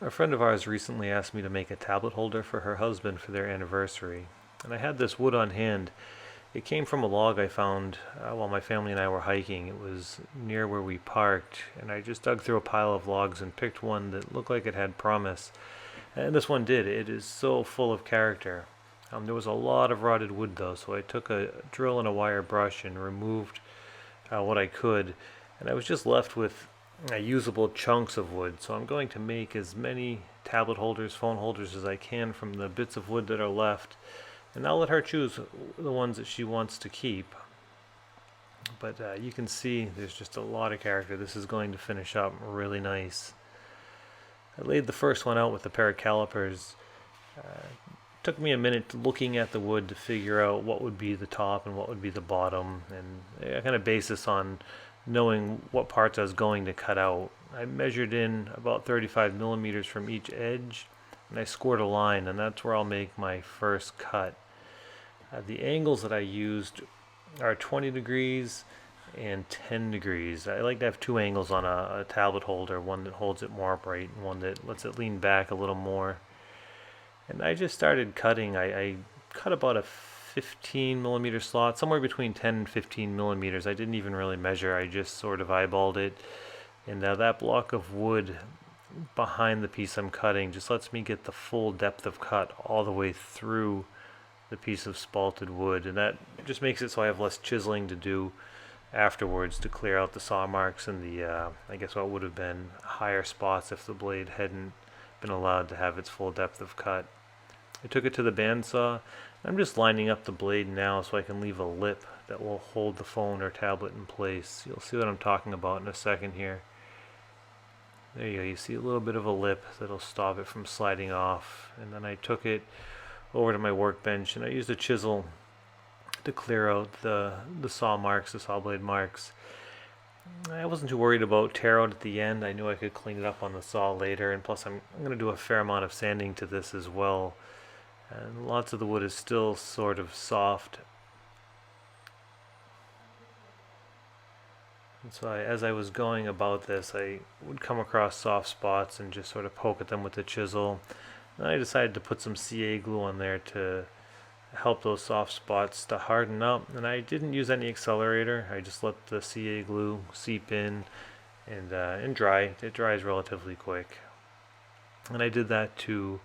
A friend of ours recently asked me to make a tablet holder for her husband for their anniversary, and I had this wood on hand. It came from a log I found while my family and I were hiking. It was near where we parked, and I just dug through a pile of logs and picked one that looked like it had promise. And this one did. It is so full of character. There was a lot of rotted wood though, so I took a drill and a wire brush and removed what I could, and I was just left with usable chunks of wood. So I'm going to make as many tablet holders, phone holders as I can from the bits of wood that are left, and I'll let her choose the ones that she wants to keep. But you can see there's just a lot of character. This is going to finish up really nice. I laid the first one out with a pair of calipers. Took me a minute looking at the wood to figure out what would be the top and what would be the bottom, and I kind of based this on knowing what parts I was going to cut out. I measured in about 35 millimeters from each edge, and I scored a line, and that's where I'll make my first cut. The angles that I used are 20 degrees and 10 degrees. I like to have two angles on a tablet holder, one that holds it more upright and one that lets it lean back a little more. And I just started cutting. I cut about a 15 millimeter slot, somewhere between 10 and 15 millimeters. I didn't even really measure, I just sort of eyeballed it. And that block of wood behind the piece I'm cutting just lets me get the full depth of cut all the way through the piece of spalted wood. And that just makes it so I have less chiseling to do afterwards to clear out the saw marks and the, I guess what would have been higher spots if the blade hadn't been allowed to have its full depth of cut. I took it to the bandsaw. I'm just lining up the blade now so I can leave a lip that will hold the phone or tablet in place. You'll see what I'm talking about in a second here. There you go, you see a little bit of a lip that'll stop it from sliding off. And then I took it over to my workbench and I used a chisel to clear out the saw marks, the saw blade marks. I wasn't too worried about tear out at the end. I knew I could clean it up on the saw later, and plus I'm going to do a fair amount of sanding to this as well. And lots of the wood is still sort of soft. And so as I was going about this, I would come across soft spots and just sort of poke at them with the chisel. And I decided to put some CA glue on there to help those soft spots to harden up. And I didn't use any accelerator. I just let the CA glue seep in and dry. It dries relatively quick. And I did that to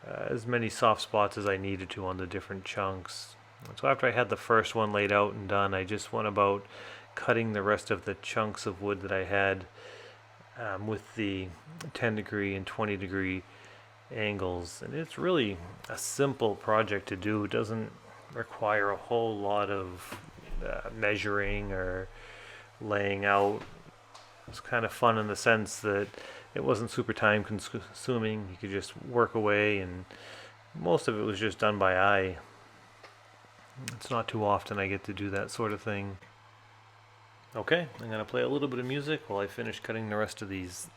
as many soft spots as I needed to on the different chunks. So after I had the first one laid out and done, I just went about cutting the rest of the chunks of wood that I had with the 10 degree and 20 degree angles. And it's really a simple project to do. It doesn't require a whole lot of measuring or laying out. It's kind of fun in the sense that it wasn't super time consuming. You could just work away, and most of it was just done by eye. It's not too often I get to do that sort of thing. Okay, I'm going to play a little bit of music while I finish cutting the rest of these.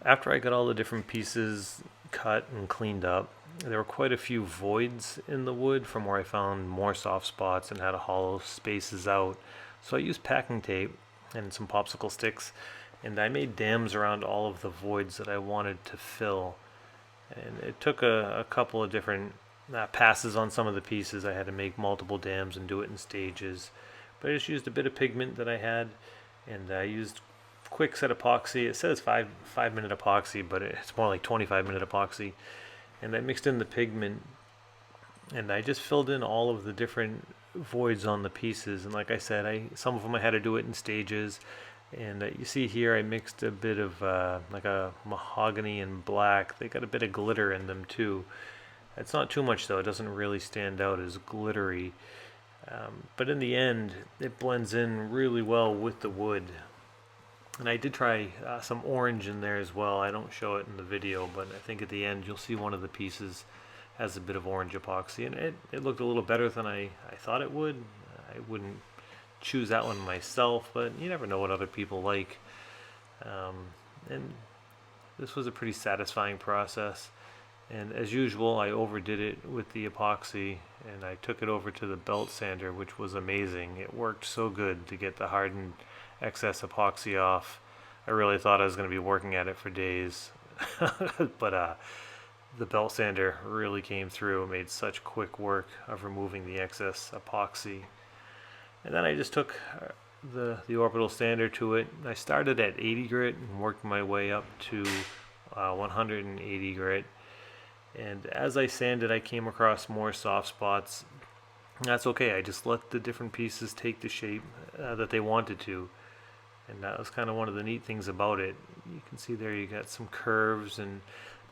After I got all the different pieces cut and cleaned up, there were quite a few voids in the wood from where I found more soft spots and had to hollow spaces out. So I used packing tape and some popsicle sticks, and I made dams around all of the voids that I wanted to fill. And it took a couple of different passes on some of the pieces. I had to make multiple dams and do it in stages. But I just used a bit of pigment that I had, and I used quick set epoxy. It says 5 minute epoxy, but it's more like 25-minute epoxy. And I mixed in the pigment, and I just filled in all of the different voids on the pieces. And like I said, some of them I had to do it in stages. And you see here I mixed a bit of like a mahogany and black. They got a bit of glitter in them too. It's not too much though, it doesn't really stand out as glittery. But in the end, it blends in really well with the wood. And I did try some orange in there as well. I don't show it in the video, but I think at the end you'll see one of the pieces has a bit of orange epoxy. And it looked a little better than I thought it would. I wouldn't choose that one myself, but you never know what other people like. And this was a pretty satisfying process. And as usual, I overdid it with the epoxy, and I took it over to the belt sander, which was amazing. It worked so good to get the hardened excess epoxy off. I really thought I was going to be working at it for days, but the belt sander really came through and made such quick work of removing the excess epoxy. And then I just took the orbital sander to it. I started at 80 grit and worked my way up to 180 grit. And as I sanded, I came across more soft spots. That's okay. I just let the different pieces take the shape that they wanted to. And that was kind of one of the neat things about it. You can see there you got some curves, and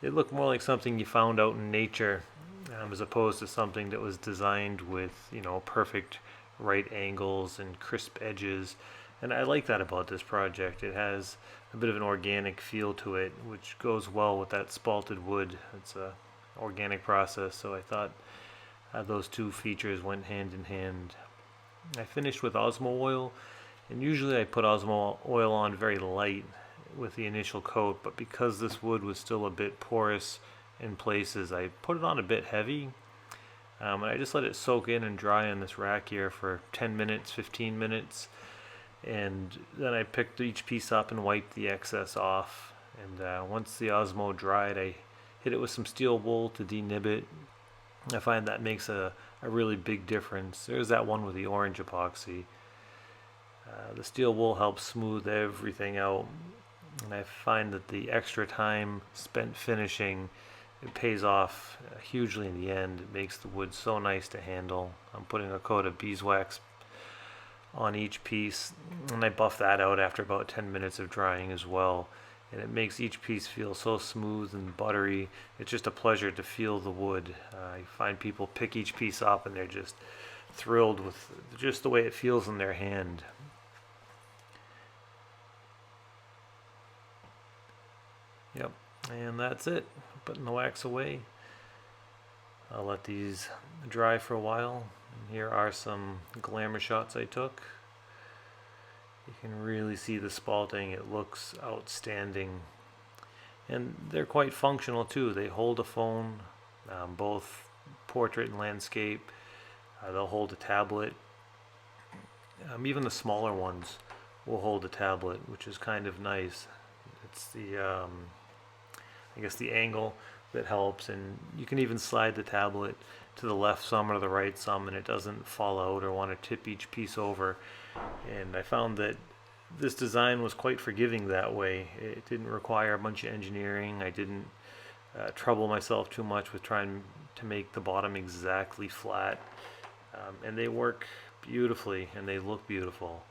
they look more like something you found out in nature, as opposed to something that was designed with, perfect right angles and crisp edges. And I like that about this project. It has a bit of an organic feel to it, which goes well with that spalted wood. It's a organic process, so I thought those two features went hand in hand. I finished with Osmo oil, and usually I put Osmo oil on very light with the initial coat, but because this wood was still a bit porous in places, I put it on a bit heavy. And I just let it soak in and dry on this rack here for 10 minutes, 15 minutes. And then I picked each piece up and wiped the excess off. And once the Osmo dried, I hit it with some steel wool to denib it. I find that makes a really big difference. There's that one with the orange epoxy. The steel wool helps smooth everything out. And I find that the extra time spent finishing, it pays off hugely in the end. It makes the wood so nice to handle. I'm putting a coat of beeswax on each piece, and I buff that out after about 10 minutes of drying as well. And it makes each piece feel so smooth and buttery. It's just a pleasure to feel the wood. I find people pick each piece up and they're just thrilled with just the way it feels in their hand. Yep, and that's it. Putting the wax away. I'll let these dry for a while. And here are some glamour shots I took. You can really see the spalting. It looks outstanding. And they're quite functional too. They hold a phone, both portrait and landscape. They'll hold a tablet. Even the smaller ones will hold a tablet, which is kind of nice. It's the I guess the angle that helps, and you can even slide the tablet to the left some or the right some, and it doesn't fall out or want to tip each piece over. And I found that this design was quite forgiving that way. It didn't require a bunch of engineering. I didn't trouble myself too much with trying to make the bottom exactly flat. And they work beautifully and they look beautiful.